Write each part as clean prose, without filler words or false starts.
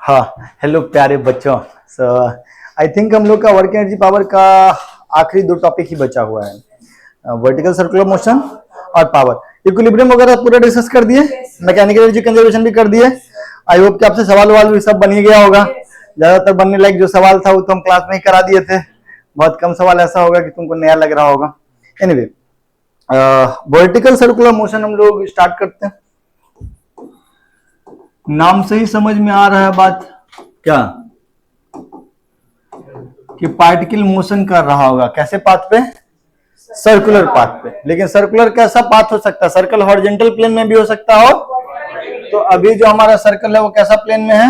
हाँ, हेलो प्यारे बच्चों। आई थिंक हम लोग का वर्क एनर्जी पावर का आखिरी दो टॉपिक ही बचा हुआ है, वर्टिकल सर्कुलर मोशन और पावर। इक्विलिब्रियम वगैरह पूरा डिस्कस कर दिए, मैकेनिकल एनर्जी कंजर्वेशन भी कर दिए। आई होप कि आपसे सवाल वाल भी सब बन ही गया होगा। ज्यादातर बनने लायक जो सवाल था वो तो हम क्लास में ही करा दिए थे। बहुत कम सवाल ऐसा होगा कि तुमको नया लग रहा होगा। एनीवे, वर्टिकल सर्कुलर मोशन हम लोग स्टार्ट करते हैं। नाम से ही समझ में आ रहा है बात क्या, कि पार्टिकल मोशन कर रहा होगा। कैसे पाथ पे? सर्कुलर पाथ पे। लेकिन सर्कुलर कैसा पाथ हो सकता है? सर्कल हॉरिजॉन्टल प्लेन में भी हो सकता हो। तो अभी जो हमारा सर्कल है वो कैसा प्लेन में है?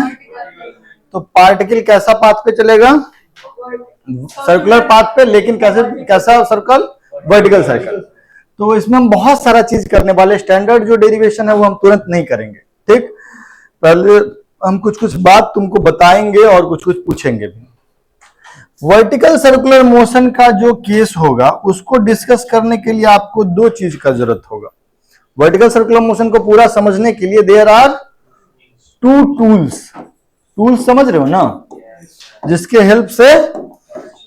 तो पार्टिकल कैसा पाथ पे चलेगा? सर्कुलर पाथ पे। लेकिन कैसा सर्कल? Vertical circle. तो इसमें हम बहुत सारा चीज करने वाले। स्टैंडर्ड जो डेरिवेशन है वो हम तुरंत नहीं करेंगे, ठीक। पहले हम कुछ बात तुमको बताएंगे और कुछ पूछेंगे भी। वर्टिकल सर्कुलर मोशन का जो केस होगा उसको डिस्कस करने के लिए आपको दो चीज का जरूरत होगा। वर्टिकल सर्कुलर मोशन को पूरा समझने के लिए देयर आर टू टूल्स समझ रहे हो ना, जिसके हेल्प से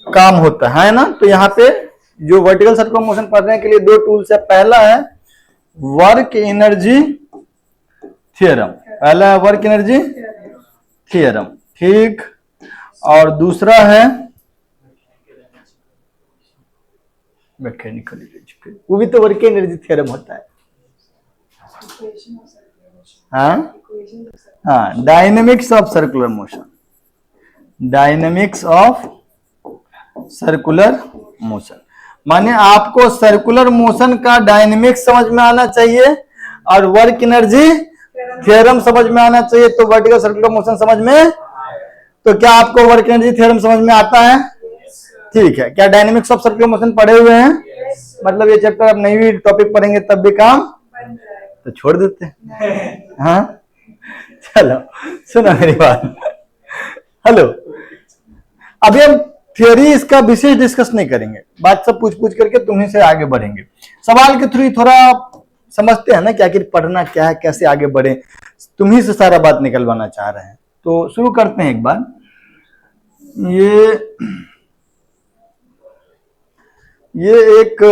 काम होता है ना। तो यहाँ पे जो वर्टिकल सर्कुलर मोशन पढ़ने के लिए दो टूल्स है। पहला है वर्क एनर्जी थ्योरम। पहला है वर्क एनर्जी थ्योरम, ठीक। और दूसरा है मैकेनिकल एनर्जी, वो भी तो वर्क एनर्जी थ्योरम होता है। हाँ, dynamics of circular motion. Dynamics of circular motion माने आपको सर्कुलर मोशन का डायनेमिक्स समझ में आना चाहिए और वर्क एनर्जी थ्योरम समझ में आना चाहिए। तो वर्टिकल सर्कुलर मोशन समझ में, तो क्या आपको वर्क एनर्जी थ्योरम समझ में आता है? ठीक है। क्या डायनेमिक्स ऑफ सर्कुलर मोशन पढ़े हुए हैं? मतलब ये चैप्टर अब नहीं भी टॉपिक पढ़ेंगे तब भी काम तो छोड़ देते हैं। हाँ, चलो सुनो मेरी बात। हेलो, अभी हम थियोरी इसका विशेष डिस्कस नहीं करेंगे। बात सब पूछ करके तुम्ही से आगे बढ़ेंगे। सवाल के थ्रू थोड़ा समझते हैं ना कि आखिर पढ़ना क्या है, कैसे आगे बढ़े। तुम्ही से सारा बात निकलवाना चाह रहे हैं। तो शुरू करते हैं एक बार। ये एक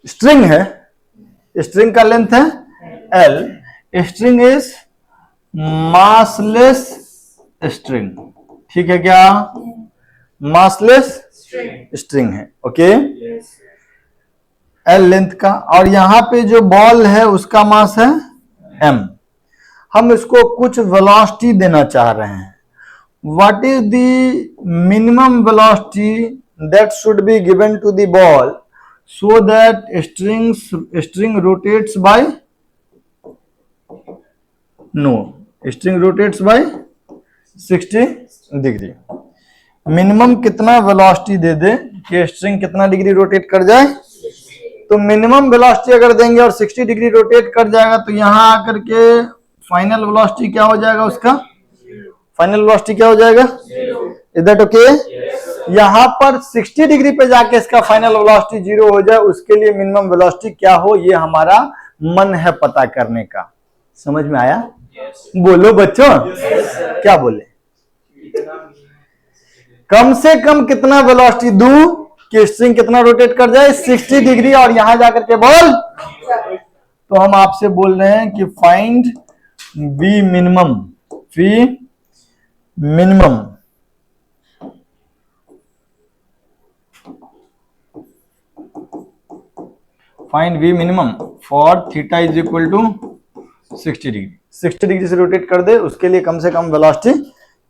स्ट्रिंग है। स्ट्रिंग का लेंथ है L। String is massless string, ठीक है क्या? मासलेस स्ट्रिंग है, ओके। L लेंथ का, और यहां पे जो बॉल है उसका मास है M। हम इसको कुछ वेलोसिटी देना चाह रहे हैं। What is the minimum velocity that should be given to the ball so that string rotates by string rotates by 60 degree. Minimum कितना वेलोसिटी दे दे कि स्ट्रिंग कितना डिग्री रोटेट कर जाए? तो मिनिमम वेलोसिटी अगर देंगे और 60 डिग्री रोटेट कर जाएगा तो यहां आकर के फाइनल वेलोसिटी क्या हो जाएगा? उसका फाइनल वेलोसिटी क्या हो जाएगा? Is that okay? यहां पर 60 डिग्री पे जाके इसका फाइनल वेलोसिटी 0 हो जाए, उसके लिए मिनिमम वेलोसिटी क्या हो, ये हमारा मन है पता करने का। समझ में आया? बोलो बच्चों, क्या बोले? कम से कम कितना वेलोसिटी दूं कि स्ट्रिंग कितना रोटेट कर जाए? 60 डिग्री। और यहां जाकर के बोल, तो हम आपसे बोल रहे हैं कि find v minimum. Find v minimum for theta is equal to 60 degree. 60 degree से रोटेट कर दे, उसके लिए कम से कम वेलोसिटी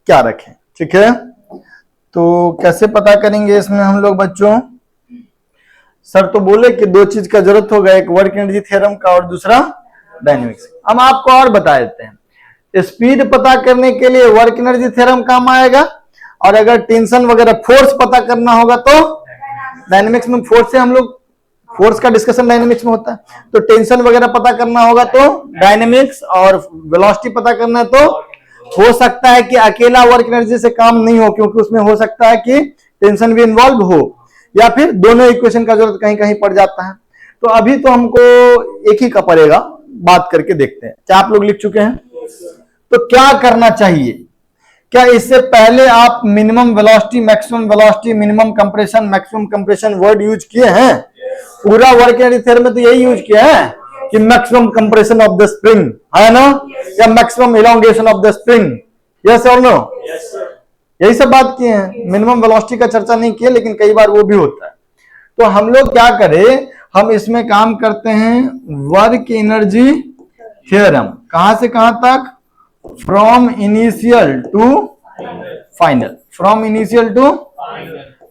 क्या रखें, ठीक है। तो कैसे पता करेंगे इसमें हम लोग बच्चों? सर तो बोले कि दो चीज का जरूरत होगा, एक वर्क एनर्जी थ्योरम का और दूसरा डायनेमिक्स। हम आपको और बता देते हैं। स्पीड पता करने के लिए वर्क एनर्जी थ्योरम काम आएगा, और अगर टेंशन वगैरह फोर्स पता करना होगा तो डायनेमिक्स में फोर्स का डिस्कशन डायनेमिक्स में होता है। तो टेंशन वगैरह पता करना होगा तो डायनेमिक्स, और वेलोसिटी पता करना है तो हो सकता है कि अकेला वर्क एनर्जी से काम नहीं हो, क्योंकि उसमें हो सकता है कि टेंशन भी इन्वॉल्व हो, या फिर दोनों इक्वेशन का जरूरत कहीं कहीं पड़ जाता है। तो अभी तो हमको एक ही का पड़ेगा, बात करके देखते हैं। क्या आप लोग लिख चुके हैं? तो क्या करना चाहिए? क्या इससे पहले आप minimum velocity, maximum velocity, minimum compression, maximum compression word use किए हैं? पूरा वर्क एनर्जी थ्योरम में तो यही यूज किया है कि maximum compression of the spring, है ना, या maximum elongation of the spring. Yes और नो? यही सब बात किए हैं। मिनिमम वेलोसिटी का चर्चा नहीं किया, लेकिन कई बार वो भी होता है। तो हम लोग क्या करें, हम इसमें काम करते हैं वर्क एनर्जी थ्योरम। कहां से कहां तक? From initial to final. From initial to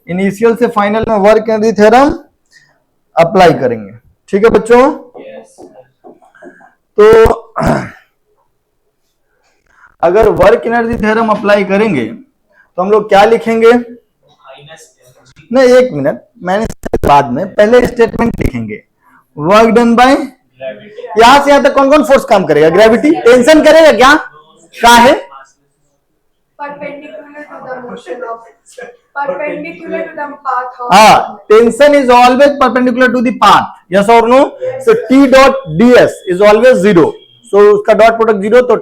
initial से फाइनल में वर्क एनर्जी थ्योरम अप्लाई करेंगे। ठीक है बच्चों? तो अगर वर्क एनर्जी थ्योरम अप्लाई करेंगे तो हम लोग क्या लिखेंगे? नहीं, एक मिनट, मैंने बाद में पहले स्टेटमेंट लिखेंगे। वर्क डन बाय, यहां से यहां तक कौन कौन फोर्स काम करेगा? ग्रेविटी। टेंशन करेगा क्या? क्या है? Tension is always perpendicular to the path. Yes और no? So T dot ds is always zero. So उसका डॉट प्रोडक्ट जीरो, तो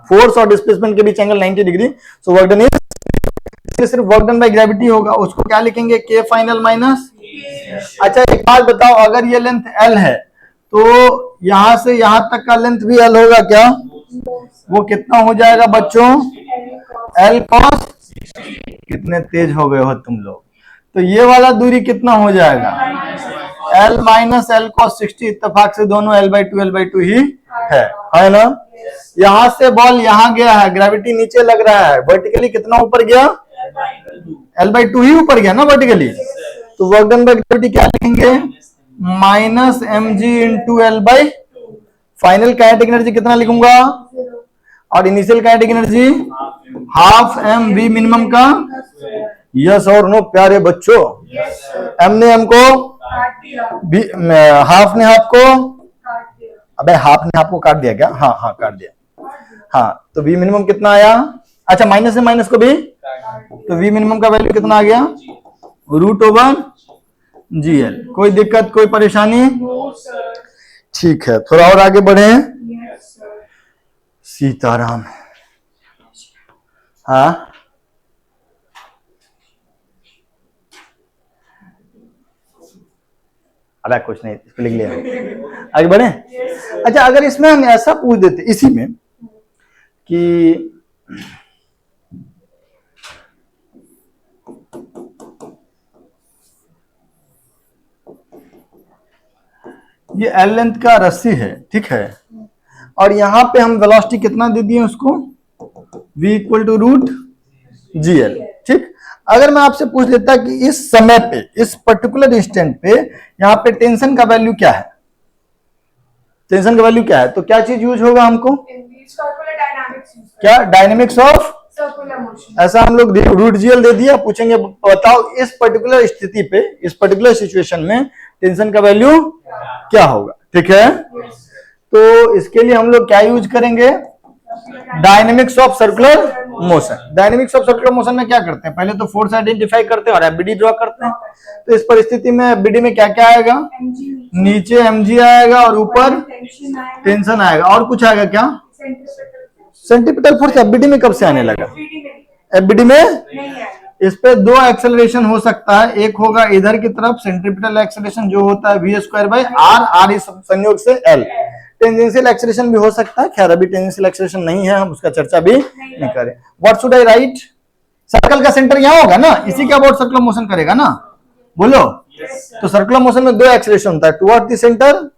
फोर्स और डिस्प्लेसमेंट के बीच angle 90 degree. So work done is सिर्फ वर्क डन बाय ग्रेविटी होगा। उसको क्या लिखेंगे? के फाइनल माइनस। अच्छा एक बात बताओ, अगर ये लेंथ L है तो यहां से यहां तक का लेंथ भी L होगा क्या? वो कितना हो जाएगा बच्चों? L cos। कितने तेज हो गए हो तुम लोग। तो ये वाला दूरी कितना हो जाएगा? L minus L cos 60। इत्तेफाक से दोनों L/2 ही है ना? यहां से बॉल यहां गया है, ग्रेविटी नीचे लग रहा है, वर्टिकली कितना ऊपर गया? L/2 ही ऊपर गया ना वर्टिकली। तो वर्क डन बाय ग्रेविटी क्या लिखेंगे? Minus mg into L/2। Final kinetic energy कितना लिखूंगा? और initial kinetic energy half m v minimum का। यस और नो प्यारे बच्चों? m ने m को, हाफ ने हाफ को, अबे हाफ ने हाफ को काट दिया क्या? हाँ हाँ काट दिया। हाँ, तो v मिनिमम कितना आया? अच्छा माइनस से माइनस को भी, तो v मिनिमम का वैल्यू कितना आ गया? √/GL। कोई दिक्कत, कोई परेशानी? ठीक है, थोड़ा और आगे बढ़े। सीताराम। हाँ अबे कुछ नहीं, इसको लिख लिया, आगे बढ़े। अच्छा अगर इसमें हम ऐसा पूछ देते इसी में कि ये एल लेंथ का रस्सी है, ठीक है, और यहां पे हम वेलोसिटी कितना दे दिए उसको? v = √GL। ठीक, अगर मैं आपसे पूछ लेता कि इस समय पे, इस पर्टिकुलर इंस्टेंट पे यहां पे टेंशन का वैल्यू क्या है? टेंशन का वैल्यू क्या है? तो क्या चीज यूज होगा हमको? क्या? Dynamics of circular motion. ऐसा हम लोग √GL दे दिया। पूछेंगे बताओ इस पर्टिकुलर स्थिति पे, इस पर्टिकुलर सिचुएशन में टेंशन का वैल्यू क्या होगा? ठीक है, तो इसके लिए हम लोग क्या यूज करेंगे? Dynamics of circular motion. Dynamics of circular motion में क्या करते हैं? पहले तो फोर्स आइडेंटिफाई करते हैं और एफबीडी ड्रॉ करते हैं। तो इस परिस्थिति में एफबीडी में क्या क्या आएगा? नीचे mg आएगा और ऊपर टेंशन आएगा। और कुछ आएगा क्या? सेंट्रीपिटल फोर्स एफबीडी में कब से आने लगा? एफबीडी में इस पे दो एक्सेलरेशन हो सकता है। एक होगा इधर की तरफ सेंट्रीपिटल एक्सेलरेशन जो होता है v²/r, r इस संयोग से l। टेंजेंशियल एक्सेलरेशन भी हो सकता है। खैर अभी टेंजेंशियल एक्सेलरेशन नहीं है, हम उसका चर्चा भी नहीं करें। What should I right? Circle का सेंटर यहाँ होगा ना, इसी के अबाउट सर्कुलर मोशन करेगा ना, बोलो। तो सर्कुलर मोशन में दो एक्सेलरेशन होता है, टुवर्ड द सेंटर,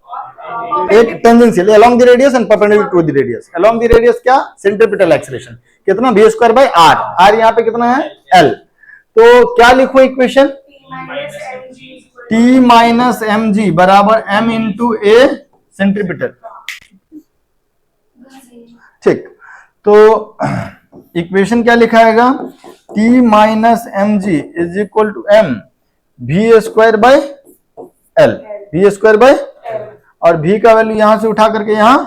एक tangential along the radius and perpendicular to the radius. Along the radius क्या? सेंट्रीपिटल एक्सेलरेशन कितना? v²/r, r यहाँ पे कितना है? l। तो क्या लिखो इक्वेशन? T माइनस mg बराबर m इंटू a सेंट्रीपिटल। ठीक, तो इक्वेशन क्या लिखाएगा? T minus mg is equal to m v²/l, v²/l, और v का वैल्यू यहां से उठा करके यहां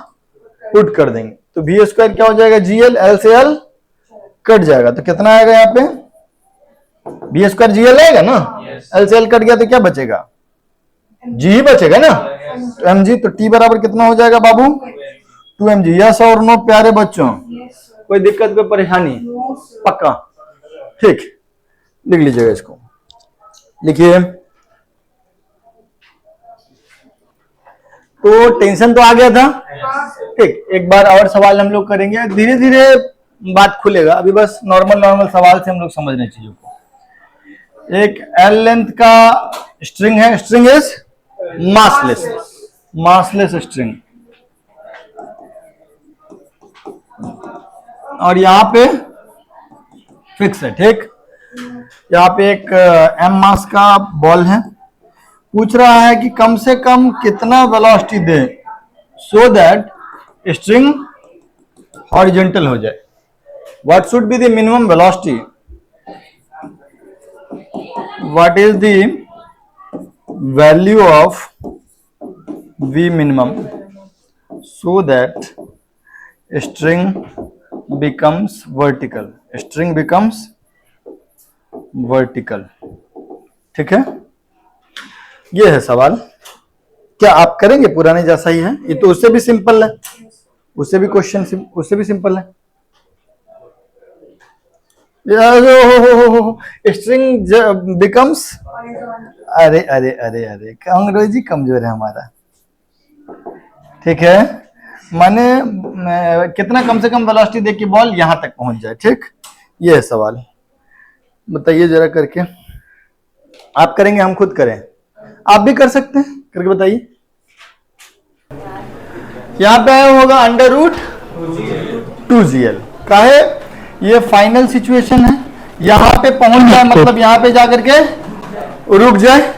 पुट कर देंगे। तो v² क्या हो जाएगा? GL, l से l कट जाएगा, तो कितना आएगा यहाँ पे? v² GL आएगा ना, l से l कट गया तो क्या बचेगा? जी ही बचेगा ना, तो mg, तो t बराबर कितना हो जाएगा बाबू 2mg। यस और नो प्यारे बच्चों, कोई दिक्कत कोई परेशानी? पक्का, ठीक, लिख लीजिएगा इसको, लिखिए। तो टेंशन तो आ गया था, ठीक। एक बार और सवाल हम लोग करेंगे, धीरे धीरे बात खुलेगा, अभी बस नॉर्मल नॉर्मल सवाल से हम लोग समझने चीजों को। एक एल लेंथ का स्ट्रिंग है, string is massless, massless string, और यहां पे फिक्स है, ठीक। यहाँ पे एक एम मास का बॉल है, पूछ रहा है कि कम से कम कितना वेलोसिटी दे सो दैट स्ट्रिंग हॉरिजॉन्टल हो जाए। What should be the minimum velocity, what is the value of v minimum so that string becomes vertical, string becomes vertical, ठीक है। ये है सवाल, क्या आप करेंगे? पुराने जैसा ही है ये, तो उससे भी सिंपल है, उससे भी क्वेश्चन उससे भी सिंपल है। स्ट्रिंग बिकम्स, अरे अरे अरे अरे अंग्रेजी कमजोर है हमारा, ठीक है। माने कितना कम से कम वेलोसिटी दे कि बॉल यहां तक पहुंच जाए, ठीक। ये है सवाल, बताइए जरा करके। आप करेंगे हम खुद करें? आप भी कर सकते हैं, करके बताइए। यहां पे आया होगा अंडर रूट 2gl, काहे? ये फाइनल सिचुएशन है, यहां पे पहुंच जाए मतलब यहां पे जाकर के रुक जाए,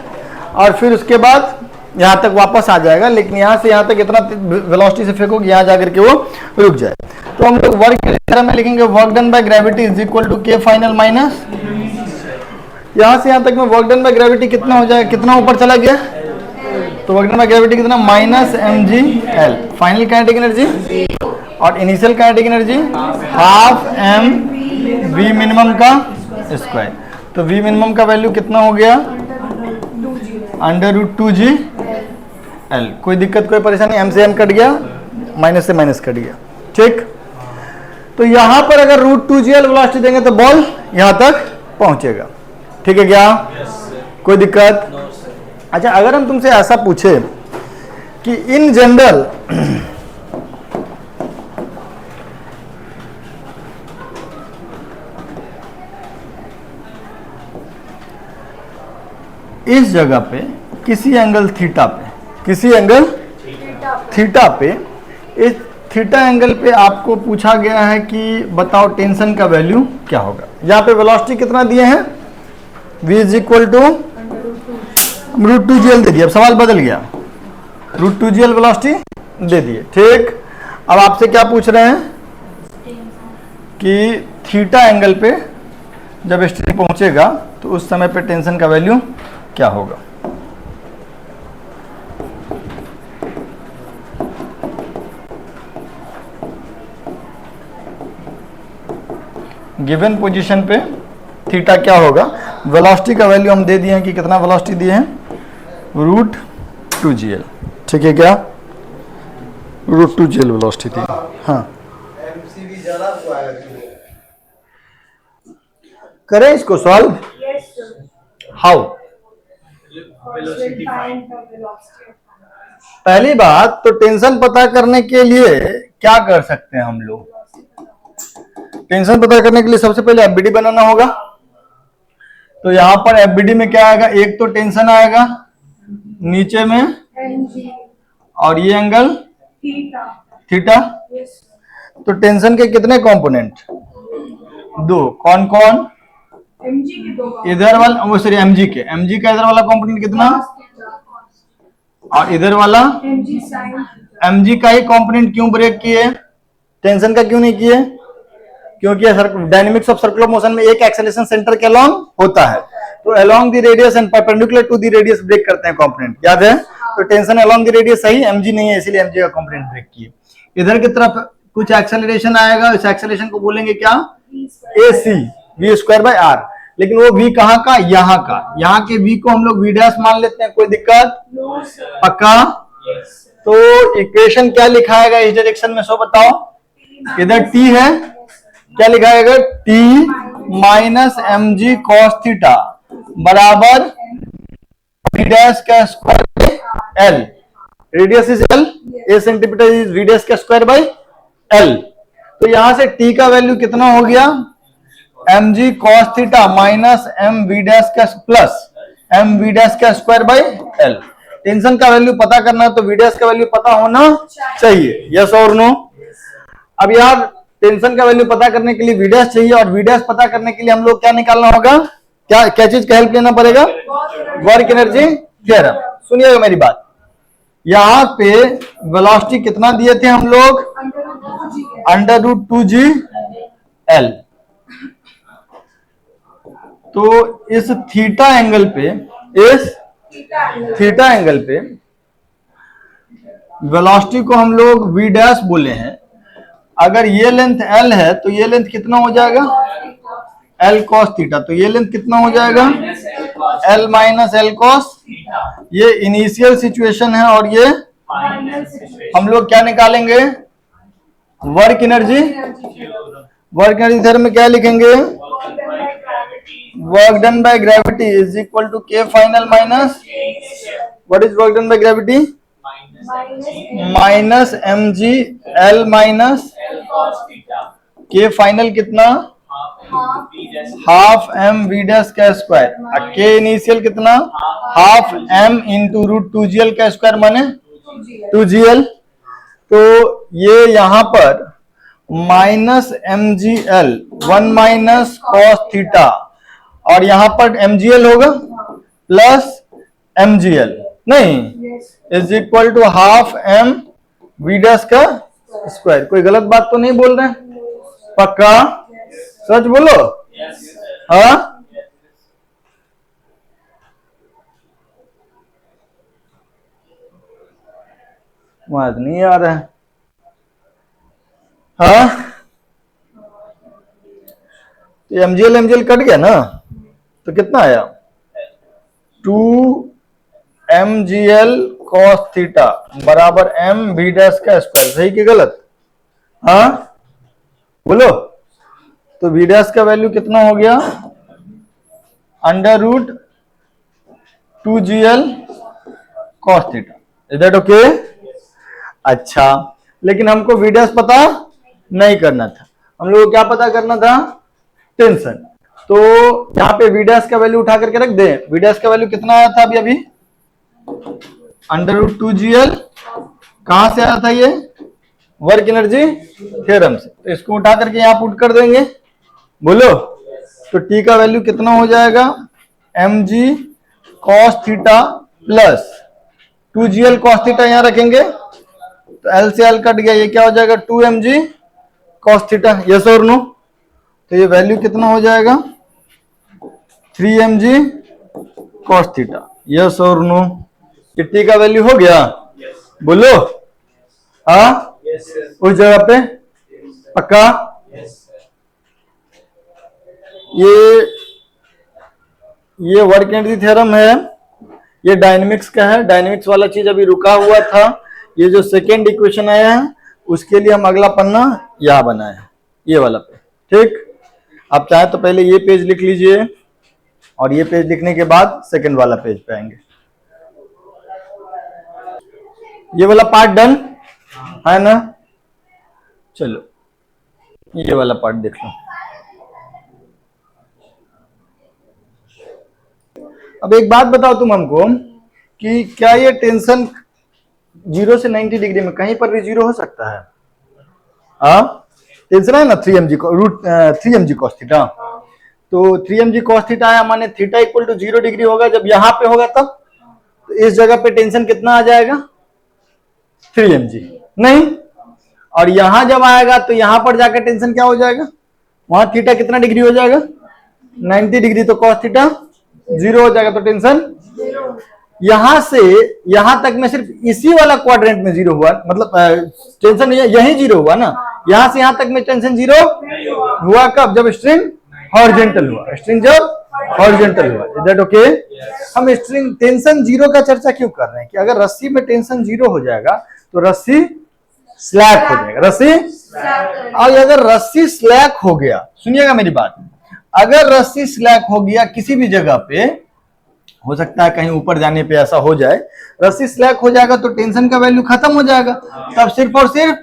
और फिर उसके बाद यहां तक वापस आ जाएगा, लेकिन यहां से यहां तक इतना वेलोसिटी से फेंकोगे यहां जाकर के वो रुक जाए। तो हम लोग वर्क की तरह में लिखेंगे work done by gravity is equal to K final minus, यहां से यहां तक में वर्क डन बाय ग्रेविटी कितना हो जाएगा, कितना ऊपर चला गया, तो वर्क डन बाय ग्रेविटी कितना minus mg l, final kinetic energy, और initial kinetic energy half m v minimum का स्क्वायर। तो v मिनिमम का वैल्यू कितना हो गया अंडर रूट 2g l। कोई दिक्कत कोई परेशानी? m से m कट गया, माइनस से माइनस कट गया, ठीक। तो यहां पर अगर रूट 2gl वेलोसिटी देंगे तो बॉल यहां तक पहुंचेगा, ठीक है क्या? कोई दिक्कत? अच्छा, अगर हम तुमसे ऐसा पूछे कि इन जनरल इस जगह पे किसी एंगल थीटा पे, किसी एंगल थीटा पे, इस थीटा एंगल पे आपको पूछा गया है कि बताओ टेंशन का वैल्यू क्या होगा। यहाँ पे वेलोसिटी कितना दिए हैं, v is equal to root 2gl दे दिया, अब सवाल बदल गया, रूट 2gl वेलोसिटी दे दिए, ठीक। अब आपसे क्या पूछ रहे हैं कि थीटा एंगल पे जब स्ट्रिंग पहुंचेगा तो उस समय पे टेंशन का वैल्यू क्या होगा। गिवन पोजीशन पे थीटा क्या होगा। वेलोसिटी का वैल्यू हम दे दिए हैं कि कितना वेलोसिटी दिए हैं, रूट 2gl, ठीक है क्या, रूट 2gl वेलोसिटी थी। हाँ, करें इसको सॉल्व, हाउ? पहली बात तो टेंशन पता करने के लिए क्या कर सकते हैं हम लोग, टेंशन पता करने के लिए सबसे पहले एफबीडी बनाना होगा। तो यहां पर एफबीडी में क्या आएगा, एक तो टेंशन आएगा नीचे में mg, और ये एंगल थीटा। तो टेंशन के कितने कंपोनेंट, दो, कौन कौन, mg के दो, इधर वाला वो सॉरी mg के, mg का इधर वाला कंपोनेंट कितना, और इधर वाला mg का ही कंपोनेंट क्यों ब्रेक किए, टेंशन का क्यों नहीं किए, क्योंकि डायनेमिक्स ऑफ सर्कुलर मोशन में एक एक्सेलरेशन सेंटर के अलोंग होता है, तो along the radius and perpendicular to the radius break करते हैं कंपोनेंट, याद है। तो टेंशन अलोंग द रेडियस सही, mg नहीं है इसीलिए mg का कंपोनेंट ब्रेक किए। इधर की तरफ कुछ एक्सेलरेशन आएगा, इस एक्सेलरेशन को बोलेंगे क्या, ac v² by r। लेकिन वो v कहाँ का, यहाँ का। यहाँ के v को हम लोग v डैश मान लेते हैं, कोई दिक्कत? पक्का? तो इक्वेशन क्या लिखाएगा इस डायरेक्शन में, सो बताओ। इधर t है, क्या लिखाएगा? t minus M g cos theta बराबर v डैश का square l। Radius is l, a centimetre is v dash का स्क्वायर बाई l। तो यहां से t का वैल्यू कितना हो गया? M g cos theta minus m we dash का प्लस एम वी डैश का स्क्वायर बाई l। टेंशन का वैल्यू पता करना है तो वी डैश का वैल्यू पता होना चाहिए, यस और नो? अब यार टेंशन का वैल्यू पता करने के लिए वी डैश चाहिए, और वी डैश पता करने के लिए हम लोग क्या निकालना होगा? क्या क्या चीज का हेल्प लेना पड़ेगा? Work energy theorem. सुनिएगा मेरी बात, यहाँ पे वेलोसिटी कितना दिए थे हम लोग? √2g l। तो इस थीटा एंगल पे, इस थीटा एंगल पे वेलोसिटी को हम लोग v डैश बोले हैं। अगर ये लेंथ l है तो ये लेंथ कितना हो जाएगा? l cos theta. तो ये लेंथ कितना हो जाएगा? l minus L cos. ये इनिशियल सिचुएशन है, और ये हम लोग क्या निकालेंगे? Work energy. Work energy theorem में क्या लिखेंगे? Work done by gravity is equal to K final minus, what is work done by gravity? Minus M G L minus K final कितना? हाफ एम वी डैश का square. K initial कितना? Half M into √2gl का square माने 2gl। तो ये यहां पर minus M G l 1 minus cos theta, और यहां पर mgl होगा प्लस mgl नहीं, is equal to half M we dash का स्क्वायर। कोई गलत बात तो नहीं बोल रहे हैं? पक्का? सच बोलो। हाँ, समझ नहीं आ रहा है। हाँ, तो mgl कट गया ना, तो कितना आया? 2 mgl cos थीटा बराबर m v डैश का स्क्वायर। सही कि गलत? हाँ बोलो। तो v डैश का वैल्यू कितना हो गया? √2gl cos theta. Is that okay? अच्छा, लेकिन हमको v डैश पता नहीं करना था, हम लोग को क्या पता करना था? टेंशन। तो यहाँ पे v डैश का वैल्यू उठा करके रख दे। v डैश का वैल्यू कितना आया था अभी? √2gl। कहां से आया था ये? वर्क एनर्जी थ्योरम से। तो इसको उठा करके यहां पुट कर देंगे, बोलो। तो t का वैल्यू कितना हो जाएगा? mg cos theta plus 2gl cos theta यहां रखेंगे, तो l से l कट गया, ये क्या हो जाएगा? 2mg cos theta. यस और नो? तो ये वैल्यू कितना हो जाएगा? 3mg cos theta. यस और नो? t का वैल्यू हो गया? बोलो। हाँ, उस जगह पे पक्का? ये वर्क एनर्जी थ्योरम है, ये डायनेमिक्स का है। डायनेमिक्स वाला चीज अभी रुका हुआ था। ये जो सेकेंड इक्वेशन आया है उसके लिए हम अगला पन्ना यहां बनाए हैं, ये वाला पे। ठीक, आप चाहे तो पहले ये पेज लिख लीजिए, और ये पेज लिखने के बाद सेकेंड वाला पेज पे आएंगे। ये वाला पार्ट डन है ना? चलो ये वाला पार्ट देख लो। अब एक बात बताओ तुम हमको कि क्या ये टेंशन 0 से 90 डिग्री में कहीं पर भी 0 हो सकता है? टेंशन है ना 3mg √3mg cos थीटा। तो 3mg cos थीटा है, माने थीटा इक्वल टू 0 डिग्री होगा। जब यहां पे होगा तब तो इस जगह पे टेंशन कितना आ जाएगा? 3mg नहीं। और यहां जब आएगा तो यहां पर जाकर टेंशन क्या हो जाएगा? वहां थीटा कितना डिग्री हो जाएगा? 90 डिग्री। तो cos थीटा 0 हो जाएगा। तो टेंशन यहां से यहां तक में सिर्फ इसी वाला क्वाड्रेंट में 0 हुआ, मतलब टेंशन यही 0 हुआ ना। यहां से यहां तक में टेंशन 0 हुआ कब? जब स्ट्रिंग हॉरिजॉन्टल हुआ। स्ट्रिंग जब हॉरिजॉन्टल हुआ। Is that okay? हम स्ट्रिंग टेंशन जीरो का चर्चा क्यों कर रहे हैं कि अगर रस्सी में टेंशन जीरो हो जाएगा तो रस्सी स्लैक हो जाएगा। रस्सी, और अगर रस्सी स्लैक हो गया, सुनिएगा मेरी बात, अगर रस्सी स्लैक हो गया किसी भी जगह पे, हो सकता है कहीं ऊपर जाने पे ऐसा हो जाए, रस्सी स्लैक हो जाएगा तो टेंशन का वैल्यू खत्म हो जाएगा, तब सिर्फ और सिर्फ,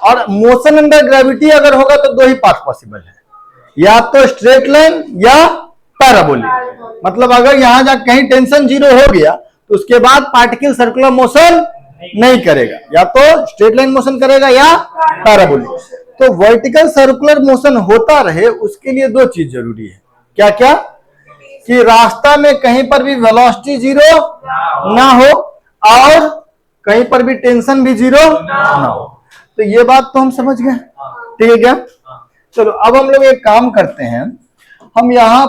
और मोशन अंडर ग्रेविटी अगर होगा तो दो ही पाथ पॉसिबल है, या तो स्ट्रेट लाइन या पैराबोलिक। मतलब अगर यहां जा कहीं टेंशन जीरो हो गया तो उसके बाद पार्टिकल सर्कुलर मोशन नहीं करेगा, या तो स्ट्रेट लाइन मोशन करेगा या पैराबोलिक। तो वर्टिकल सर्कुलर मोशन होता रहे उसके लिए दो चीज जरूरी है। क्या क्या? कि रास्ता में कहीं पर भी वेलोसिटी जीरो ना हो और कहीं पर भी टेंशन भी जीरो ना हो। तो ये बात तो हम समझ गए, ठीक है क्या? चलो अब हम लोग एक काम करते हैं, हम यहां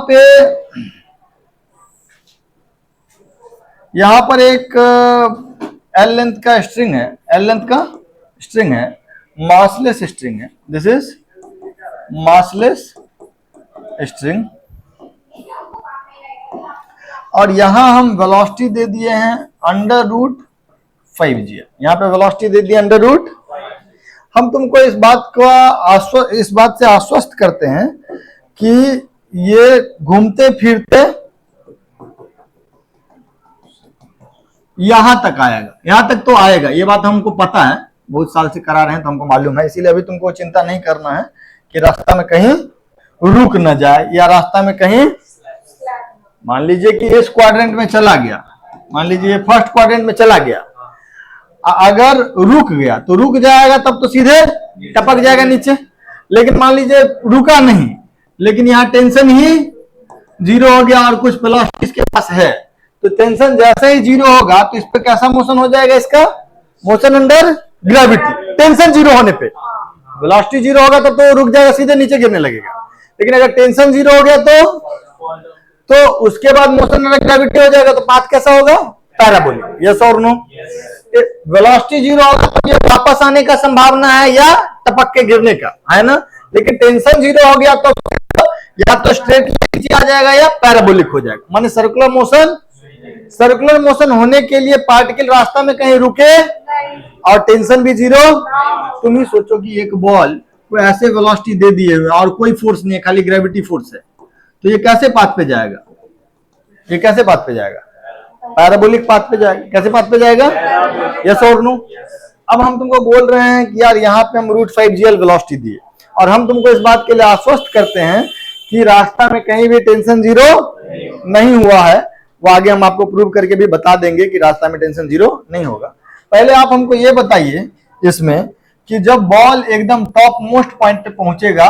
पर एक एल लेंथ का स्ट्रिंग है, एल लेंथ का स्ट्रिंग है, मासलेस स्ट्रिंग है, दिस इज मासलेस स्ट्रिंग, और यहां हम वेलोसिटी दे दिए हैं √5g। यहां पे वेलोसिटी दे दिए √। हम तुमको इस बात से आश्वस्त करते हैं कि ये घूमते फिरते यहां तक आएगा, यहां तक तो आएगा, ये बात हमको पता है, बहुत साल से करा रहे हैं तो हमको मालूम है। इसीलिए अभी तुमको चिंता नहीं करना है कि रास्ता में कहीं रुक न जाए, या रास्ता में कहीं, मान लीजिए कि इस क्वाड्रेंट में चला गया, मान लीजिए फर्स्ट क्वाड्रेंट में चला गया, अगर रुक गया तो रुक जाएगा, तब तो सीधे टपक जाएगा नीचे। लेकिन मान लीजिए रुका नहीं, लेकिन यहाँ टेंशन ही जीरो हो गया और कुछ वेलोसिटी इसके पास है, तो टेंशन जैसे ही जीरो होगा तो इस पे कैसा मोशन हो जाएगा? इसका motion under gravity. Tension zero होने पे वेलोसिटी जीरो होगा तो रुक जाएगा, सीधे नीचे गिरने लगेगा। लेकिन अगर टेंशन जीरो हो गया तो उसके बाद मोशन अंडर ग्रेविटी हो जाएगा, तो पाथ कैसा होगा? पैराबोलिक। यस और नो? वेलोसिटी जीरो होगा तो ये वापस आने का संभावना है या टपक के गिरने का, है ना? लेकिन टेंशन जीरो हो गया तो या तो स्ट्रेट नीचे आ जाएगा या पैराबोलिक हो जाएगा। माने सर्कुलर मोशन होने के लिए पार्टिकल रास्ता में कहीं रुके और टेंशन भी जीरो। तुम ही सोचो कि एक बॉल को ऐसे वेलोसिटी दे दिए हुए और कोई फोर्स नहीं है, खाली ग्रेविटी फोर्स है, तो ये कैसे पाथ पे जाएगा? ये कैसे पाथ पे जाएगा? पैराबोलिक पाथ पे जाएगा। कैसे पाथ पे जाएगा? यस और नो? अब हम तुमको बोल रहे हैं कि यार यहाँ पे हम √5gl वेलोसिटी दिए, और हम तुमको इस बात के लिए आश्वस्त करते हैं कि रास्ता में कहीं भी टेंशन जीरो नहीं हुआ है। वो आगे हम आपको प्रूव करके भी बता देंगे कि रास्ता में टेंशन जीरो नहीं होगा। पहले आप हमको ये बताइए इसमें कि जब बॉल एकदम टॉप मोस्ट पॉइंट पे पहुंचेगा,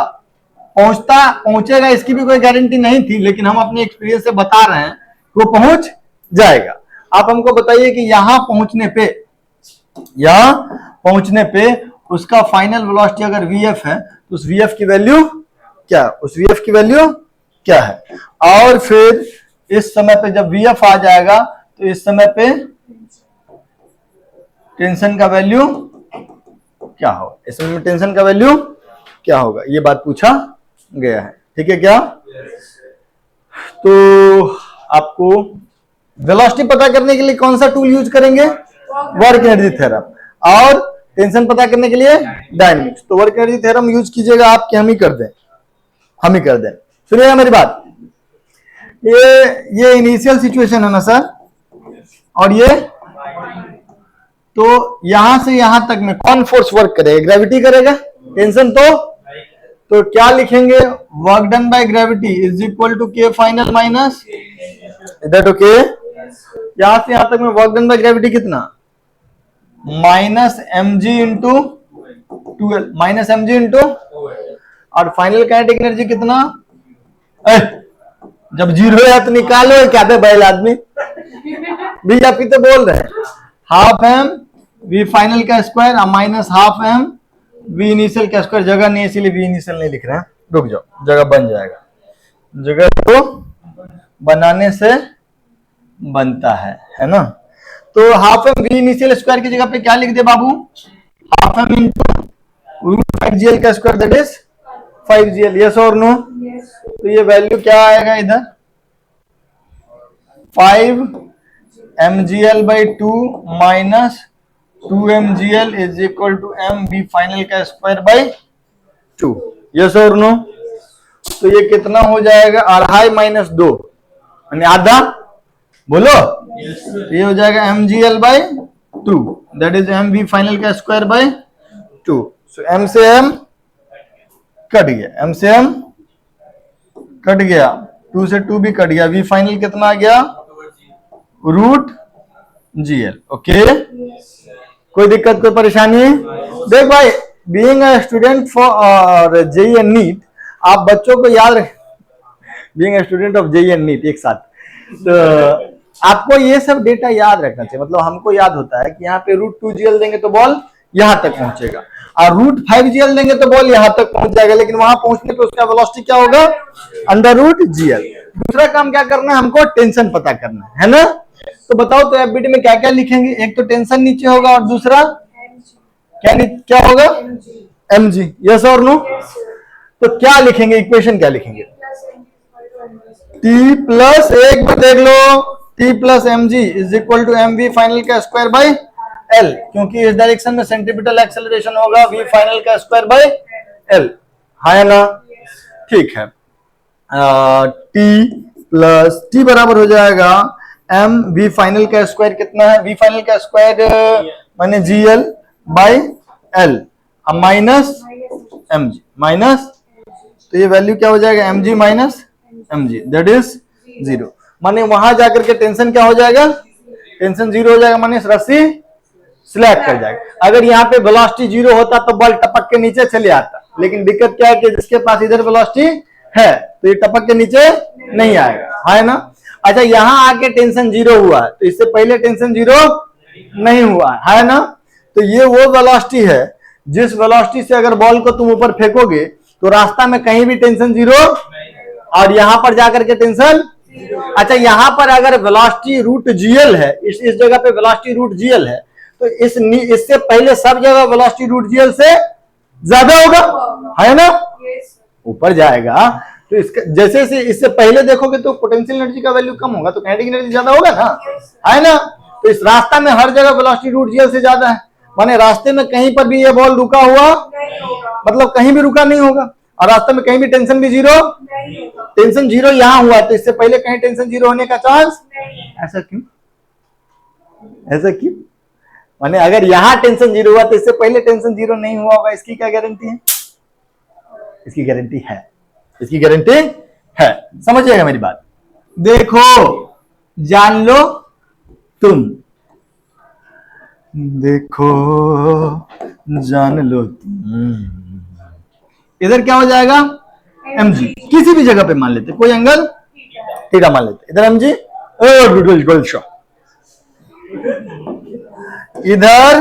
इसकी भी कोई गारंटी नहीं थी, लेकिन हम अपने एक्सपीरियंस से बता रहे हैं कि वो पहुंच जाएगा। आप हमको बताइए कि यहां पहुंचने पे उसका फाइनल वेलोसिटी अगर vf है तो उस vf की वैल्यू क्या है? और फिर इस समय पे जब vf आ जाएगा तो इस समय पे टेंशन का वैल्यू क्या होगा? इस समय टेंशन का वैल्यू क्या होगा? ये बात पूछा गया है, ठीक है क्या? तो आपको वेलोसिटी पता करने के लिए कौन सा टूल यूज करेंगे? Work energy theorem. और टेंशन पता करने के लिए डायनेमिक्स। तो वर्क एनर्जी थ्योरम यूज कीजिएगा आप कि हम ही कर दें? सुनिएगा मेरी बात, ये इनिशियल सिचुएशन है ना सर, और ये तो यहां से यहां तक में कौन फोर्स वर्क करेगा? ग्रेविटी करेगा। टेंशन तो क्या लिखेंगे? Work done by gravity is equal to K final minus, is that okay? यहां से यहां तक में वर्क डन बाय ग्रेविटी कितना? -mg इंटू 12, -mg इंटू, और फाइनल काइनेटिक एनर्जी कितना? जब जीरो है तो निकालो, क्या पे बैल आदमी भी आप ही तो बोल रहे हैं। ½ m v फाइनल का स्क्वायर -½ m v इनिशियल का स्क्वायर। जगह नहीं है इसीलिए v इनिशियल नहीं लिख रहे हैं, रुक जाओ, जगह बन जाएगा। जगह तो बनाने से बनता है ना? तो ½ m v इनिशियल स्क्वायर की जगह पे क्या लिख दे बाबू? ½ m इंटू √5gl का square, that is 5gl। Yes और नो? तो ये वैल्यू क्या आएगा इधर 5 mgl/2 minus 2 mgl is equal to m v final का स्क्वायर बाय 2। यस और नो? तो ये कितना हो जाएगा 2.5 माइनस 2 यानी आधा, बोलो। तो ये हो जाएगा mgl/2 that is m v final का स्क्वायर बाय 2। सो m से m कट गया, m से m कट गया, 2 से 2 भी कट गया, v फाइनल कितना आ गया √gl। ओके, कोई दिक्कत कोई परेशानी? देख भाई, being a student for JEE and NEET, आप बच्चों को याद रख, being a student of JEE and NEET एक साथ, तो आपको ये सब डेटा याद रखना चाहिए। मतलब हमको याद होता है कि यहाँ पे √2gl देंगे तो बॉल यहां तक पहुंचेगा, और √5gl देंगे तो बॉल यहां तक पहुंच जाएगा, लेकिन वहां पहुंचने पे उसका वेलोसिटी क्या होगा √gl। दूसरा काम क्या करना है, हमको टेंशन पता करना है ना। तो बताओ तो एफबीटी में क्या क्या लिखेंगे? एक तो टेंशन नीचे होगा और दूसरा क्या होगा mg। यस और नो? तो क्या लिखेंगे, इक्वेशन क्या लिखेंगे? t प्लस एक बार देख लो, t plus mg is equal to mv final का स्क्वायर बाय l, क्योंकि इस डायरेक्शन में सेंट्रीपिटल एक्सेलरेशन होगा v फाइनल का स्क्वायर बाय l, है ना? ठीक है, t प्लस t बराबर हो जाएगा m v फाइनल का स्क्वायर कितना है, v फाइनल का स्क्वायर माने gl by l minus mg minus, तो ये वैल्यू क्या हो जाएगा mg minus mg that is 0। माने वहां जाकर के टेंशन क्या हो जाएगा, टेंशन 0 हो जाएगा, माने रस्सी स्लैग कर जाएगा। अगर यहाँ पे वेलोसिटी 0 होता तो बॉल टपक के नीचे चले आता, लेकिन दिक्कत क्या है कि जिसके पास इधर वेलोसिटी है तो ये टपक के नीचे नहीं आएगा, है ना। अच्छा, यहाँ आके टेंशन 0 हुआ है, तो इससे पहले टेंशन 0 नहीं हुआ है ना। तो ये वो वेलोसिटी है जिस वेलोसिटी से अगर बॉल को तुम ऊपर फेंकोगे तो रास्ता में कहीं भी टेंशन 0, और यहां पर जाकर के टेंशन। अच्छा, यहां पर अगर वेलोसिटी √gl है, इस जगह पे वेलोसिटी √gl है, तो इससे पहले सब जगह वेलोसिटी √gl से ज्यादा होगा, है ना, ऊपर जाएगा। तो इसका जैसे से इससे पहले देखोगे तो पोटेंशियल एनर्जी का वैल्यू कम होगा, तो काइनेटिक एनर्जी ज्यादा होगा ना, है ना। तो इस रास्ता में हर जगह वेलोसिटी √gl से ज्यादा है, माने रास्ते में कहीं पर भी ये बॉल रुका हुआ मतलब कहीं भी रुका नहीं होगा, और रास्ते में कहीं भी टेंशन भी 0, टेंशन 0 यहां हुआ, तो इससे पहले कहीं टेंशन 0 होने का चांस। ऐसा क्यों, ऐसा क्यों? माने अगर यहां टेंशन 0 हुआ तो इससे पहले टेंशन 0 नहीं हुआ होगा, इसकी क्या गारंटी है? इसकी गारंटी है, इसकी गारंटी है। समझिएगा मेरी बात। देखो, जान लो तुम, देखो जान लो तुम। इधर क्या हो जाएगा mg, किसी भी जगह पे मान लेते, कोई एंगल थीटा मान लेते, इधर mg, इधर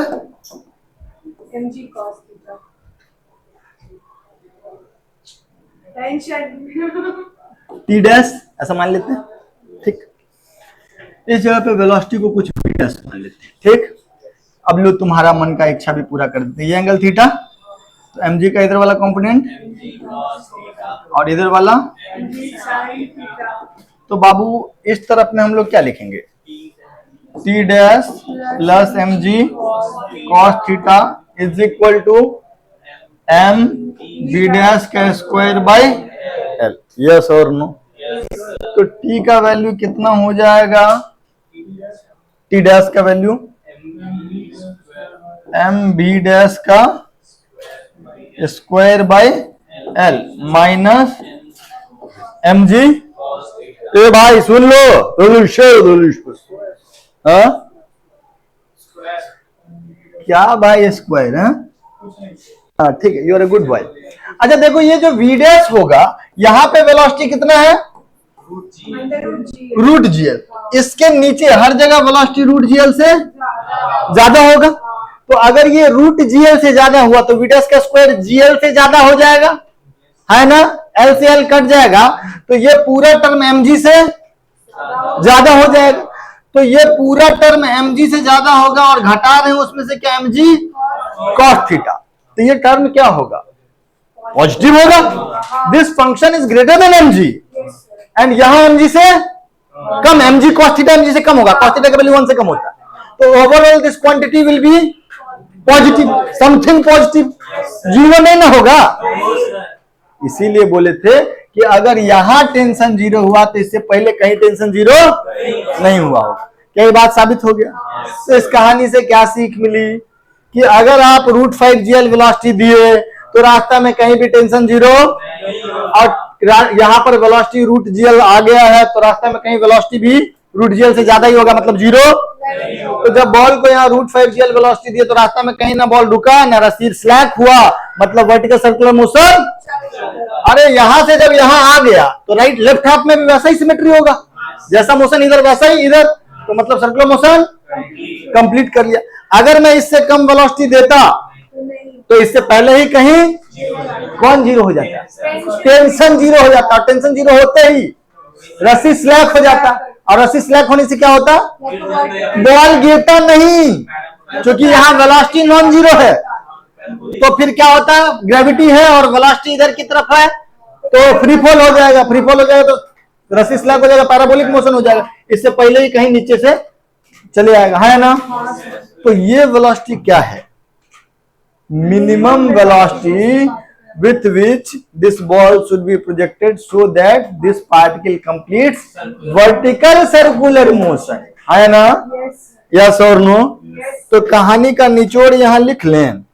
mg cos theta, tension t dash ऐसा मान लेते हैं, ठीक। इस जगह पे वेलोसिटी को कुछ v डैश मान लेते हैं, ठीक। अब लो तुम्हारा मन का इच्छा भी पूरा कर देते हैं। ये एंगल थीटा, तो mg का इधर वाला कंपोनेंट और इधर वाला, तो बाबू इस तरफ में हम लोग क्या लिखेंगे, t dash plus mg cos theta is equal to m v dash का स्क्वायर बाय l। यस और नो? तो t का वैल्यू कितना हो जाएगा, t डैश का वैल्यू m v डैश का square by l minus mg। ए भाई सुन लो, क्या भाई स्क्वायर है, हाँ ठीक है, you are a good boy. अच्छा देखो, ये जो v डैश होगा यहाँ पे वेलोसिटी कितना है √gl, इसके नीचे हर जगह वेलोसिटी √gl से ज्यादा होगा। तो अगर ये √gl से ज्यादा हुआ तो v डैश का स्क्वायर gl से ज्यादा हो जाएगा, है ना, l से l कट जाएगा, तो ये पूरा टर्म mg से ज्यादा हो जाएगा। तो ये पूरा टर्म mg से ज्यादा होगा, और घटा रहे हैं उसमें से क्या, mg cos थीटा। तो ये टर्म क्या होगा, पॉजिटिव होगा। This function is greater than mg and यहां mg से कम, mg cos थीटा mg से कम होगा, cos थीटा का वैल्यू 1 से कम होता है, तो overall this quantity will be positive, something positive, zero नहीं ना होगा। इसीलिए बोले थे कि अगर यहां टेंशन जीरो हुआ तो इससे पहले कहीं टेंशन जीरो नहीं हुआ होगा। क्या ये बात साबित हो गया? तो इस कहानी से क्या सीख मिली कि अगर आप √5gl वेलोसिटी दिए तो रास्ता में कहीं भी टेंशन जीरो, और यहां पर वेलोसिटी √gl आ गया है तो रास्ता में कहीं वेलोसिटी भी √gl से ज्यादा ही होगा, मतलब जीरो। तो जब बॉल को यहाँ √5gl वेलोसिटी दिए तो रास्ता में कहीं ना बॉल रुका ना रस्सी स्लैक हुआ, मतलब वर्टिकल सर्कुलर मोशन। अरे यहां से जब यहां आ गया तो राइट लेफ्ट हाफ में भी वैसा ही सिमेट्री होगा, जैसा मोशन इधर वैसा ही इधर, तो मतलब सर्कुलर मोशन कंप्लीट कर लिया। अगर मैं इससे कम वेलोसिटी देता तो इससे पहले ही कहीं कौन जीरो हो जाता? टेंशन जीरो हो जाता, और टेंशन जीरो होते ही रस्सी स्लैक हो जाता, और रस्सी स्लैक होने से क्या होता? बॉल गिरता नहीं, क्योंकि यहाँ वेलोसिटी नॉन जीरो है। तो फिर क्या होता है? ग्रेविटी है और वेलोसिटी इधर की तरफ है, तो फ्री फॉल हो जाएगा, फ्री फॉल हो जाएगा तो रस्सी स्लैक हो जाएगा, पैराबोलिक मोशन हो जाएगा, इससे पहले ही कहीं नीचे से चले आएगा, है ना? तो ये वेलोसिटी क्या है? Minimum velocity with which this ball should be projected so that this particle completes vertical circular motion, है ना? यस और नो? तो कहानी का निचोड़ यहां लिख लें,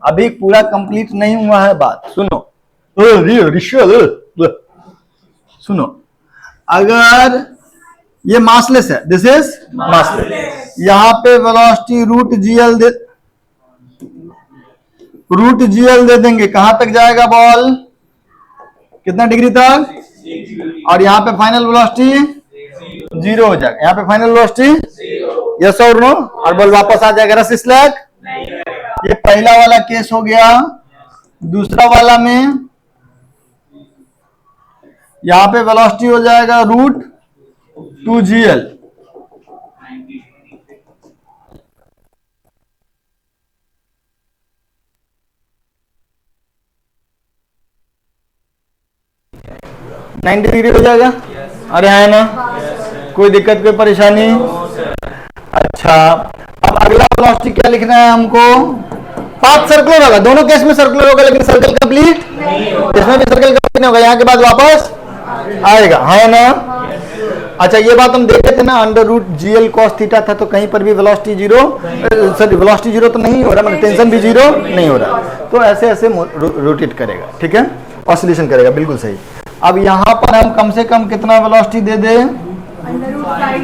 अभी पूरा कंप्लीट नहीं हुआ है बात। सुनो सुनो, अगर ये मासलेस है, दिस इज मासलेस, यहां पे वेलोसिटी √gl दे देंगे, कहां तक जाएगा बॉल? कितना डिग्री तक? और यहाँ पे फाइनल वेलोसिटी जीरो हो जाएगा, यहाँ पे फाइनल वेलोसिटी, यस और नो? और बॉल वापस आ जाएगा रस्सी स्लैक। ये पहला वाला केस हो गया। दूसरा वाला में यहाँ पे वेलोसिटी हो जाएगा √2gl, $90 डिग्री हो जाएगा। अरे है ना? कोई दिक्कत, कोई परेशानी? अच्छा, अब अगला वेलोसिटी क्या लिखना है हमको? पाथ सर्कुलर होगा, दोनों केस में सर्कुलर होगा, लेकिन सर्कल कंप्लीट, इसमें भी सर्कल कंप्लीट नहीं होगा, यहाँ के बाद वापस आएगा, है ना? अच्छा, ये बात हम देखे थे ना, √gl cos थीटा था तो कहीं पर भी velocity zero, sorry velocity zero तो नहीं हो रहा, मतलब टेंशन भी जीरो नहीं हो रहा, तो ऐसे ऐसे रोटेट करेगा, ठीक है, ऑसिलेशन करेगा, बिल्कुल सही। अब यहाँ पर हम कम से कम कितना वेलोसिटी दे दें?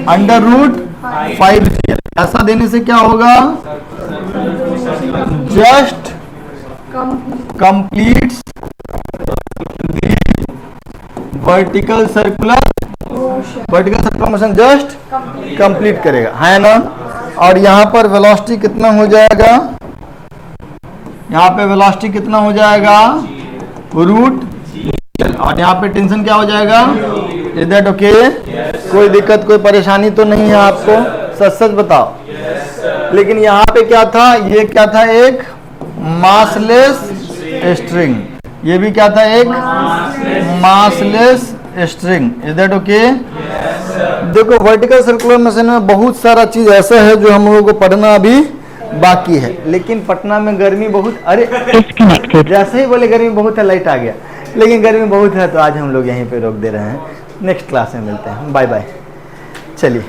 √5gl। ऐसा देने से क्या होगा? Just completes vertical circular motion, just complete करेगा, है ना? और यहाँ पर वेलोसिटी कितना हो जाएगा? यहाँ पे वेलोसिटी कितना हो जाएगा? √, और यहाँ पे टेंशन क्या हो जाएगा? Is that okay? कोई दिक्कत, कोई परेशानी तो नहीं है आपको? सच सच बताओ। लेकिन यहाँ पे क्या था? ये क्या था? एक मासलेस स्ट्रिंग, ये भी क्या था? एक massless string, is that okay? देखो, वर्टिकल सर्कुलर मोशन में बहुत सारा चीज ऐसा है जो हम लोगों को पढ़ना अभी बाकी है, लेकिन पटना में गर्मी बहुत, अरे जैसे ही बोले गर्मी बहुत है, लाइट आ गया, लेकिन गर्मी बहुत है तो आज हम लोग यहीं पे रोक दे रहे हैं। नेक्स्ट क्लास में मिलते हैं, बाय बाय। चलिए।